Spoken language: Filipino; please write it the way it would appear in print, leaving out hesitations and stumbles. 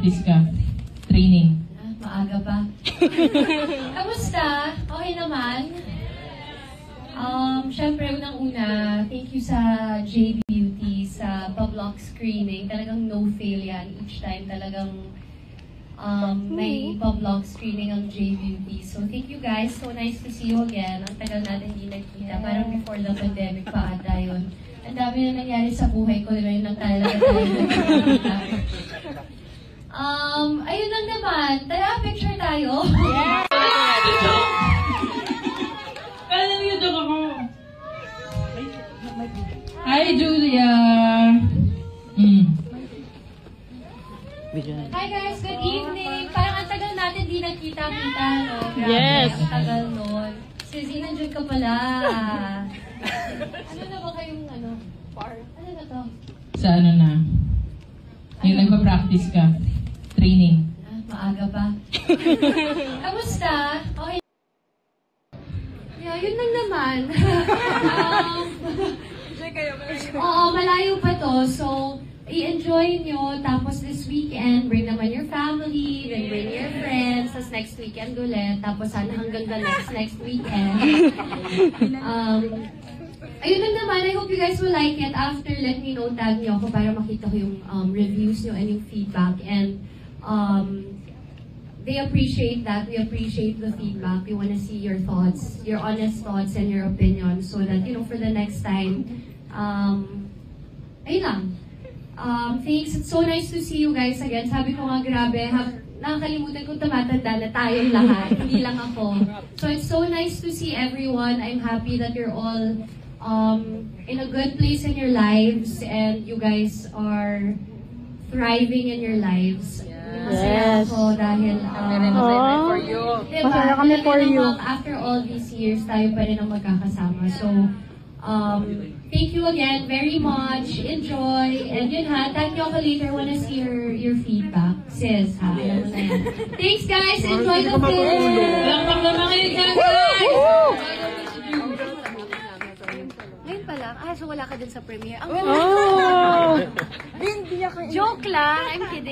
nagpa-practice ka? Training? Maaga pa. Kamusta? Okay naman? Syempre, unang-una, thank you sa J-Beauty, sa pa-block screening. Talagang no-fail yan. Each time talagang may pa-block screening ang J-Beauty. So, thank you guys. So nice to see you again. Ang tagal natin hindi nagkita. Parang before the pandemic pa ata yun. Ang dami na nangyari sa buhay ko. Ngayon lang talaga tayo nagkita. Ayun lang naman. Tara, picture tayo. Yeah! Kala mo yung ako. Hi, Julia! Hi guys, good evening. Parang ang tagal natin di nakita-kita, no? Grabe, Yes. ang tagal nun. Suzy, nandiyan ka pala. Ano na ba kayong Ano na to? Sa ano na? Yung nagpa-practice ka? Training? Maaga pa. Kamusta? Okay. Yeah, yun lang naman. Oo, malayo pa to. So, i-enjoy nyo. Tapos this weekend, bring naman your family, then bring your friends. Tapos next weekend ulit. Tapos sana hanggang the next weekend. Ayun lang naman. I hope you guys will like it. After, let me know, tag nyo ako para makita ko yung reviews nyo and yung feedback. And they appreciate that. We appreciate the feedback. We want to see your thoughts, your honest thoughts and your opinions so that, you know, for the next time, ayun lang. Thanks. It's so nice to see you guys again. Sabi ko nga, grabe, nakakalimutan kong tumatanda na tayong lahat, hindi lang ako. So it's so nice to see everyone. I'm happy that you're all in a good place in your lives and you guys are thriving in your lives. Masaya ako dahil diba, masaya kami for you. After all these years, tayo pa rin ang magkakasama. So, thank you again very much. Enjoy. And yun ha, tag nyo ako later. Wanna see your feedback. Sis, ha? Alam mo na yan. Thanks guys. Enjoy the film. Langpak naman kayo dyan, guys! Ngayon pa lang. So wala ka din sa premiere. Ang Oh! joke lang. I'm kidding.